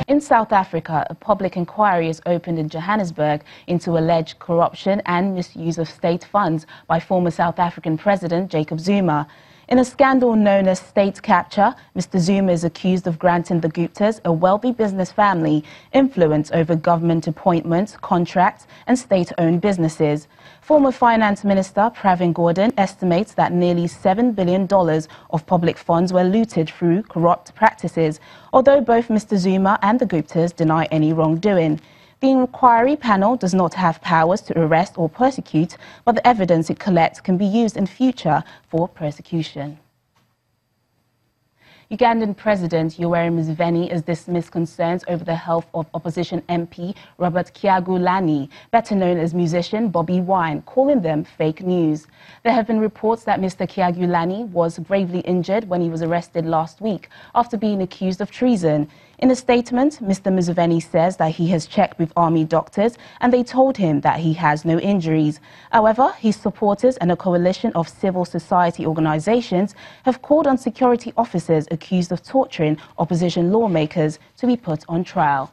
In South Africa, a public inquiry is opened in Johannesburg into alleged corruption and misuse of state funds by former South African President Jacob Zuma. In a scandal known as state capture, Mr. Zuma is accused of granting the Guptas, a wealthy business family, influence over government appointments, contracts and state-owned businesses. Former Finance Minister Pravin Gordhan estimates that nearly $7 billion of public funds were looted through corrupt practices, although both Mr. Zuma and the Guptas deny any wrongdoing. The inquiry panel does not have powers to arrest or persecute, but the evidence it collects can be used in future for prosecution. Ugandan President Yoweri Museveni has dismissed concerns over the health of opposition MP Robert Kyagulanyi, better known as musician Bobi Wine, calling them fake news. There have been reports that Mr. Kyagulanyi was gravely injured when he was arrested last week after being accused of treason. In a statement, Mr. Museveni says that he has checked with army doctors and they told him that he has no injuries. However, his supporters and a coalition of civil society organizations have called on security officers accused of torturing opposition lawmakers to be put on trial.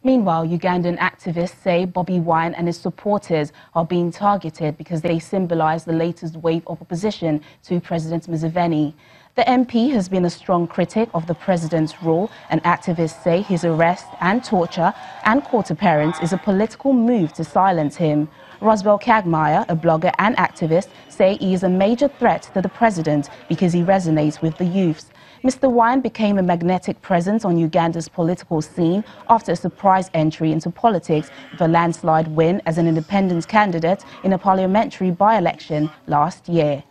Meanwhile, Ugandan activists say Bobi Wine and his supporters are being targeted because they symbolize the latest wave of opposition to President Museveni. The MP has been a strong critic of the president's rule, and activists say his arrest and torture and court appearance is a political move to silence him. Roswell Kagmeyer, a blogger and activist, say he is a major threat to the president because he resonates with the youths. Mr. Wine became a magnetic presence on Uganda's political scene after a surprise entry into politics with a landslide win as an independent candidate in a parliamentary by-election last year.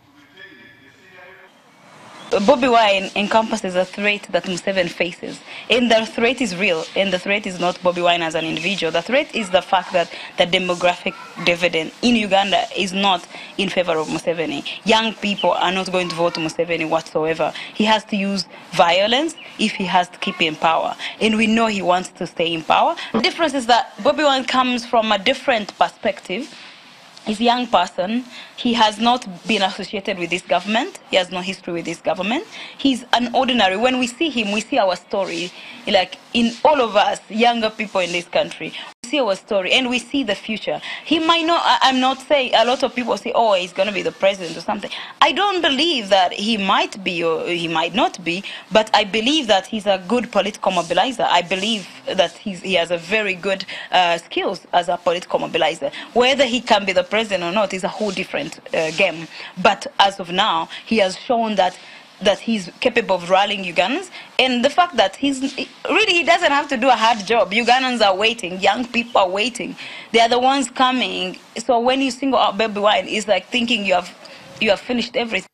Bobi Wine encompasses a threat that Museveni faces. And the threat is real, and the threat is not Bobi Wine as an individual. The threat is the fact that the demographic dividend in Uganda is not in favor of Museveni. Young people are not going to vote Museveni whatsoever. He has to use violence if he has to keep in power. And we know he wants to stay in power. The difference is that Bobi Wine comes from a different perspective. He's a young person. He has not been associated with this government. He has no history with this government. He's an ordinary. When we see him, we see our story. Like in all of us, younger people in this country, we see our story and we see the future. He might not, I'm not saying, a lot of people say, oh, he's going to be the president or something. I don't believe that he might be or he might not be, but I believe that he's a good political mobilizer. I believe that he has a very good skills as a political mobilizer. Whether he can be the president or not is a whole different game. But as of now, he has shown that he's capable of rallying Ugandans, and the fact that he doesn't have to do a hard job. Ugandans are waiting, young people are waiting. They are the ones coming. So when you single out Bobi Wine, it's like thinking you have finished everything.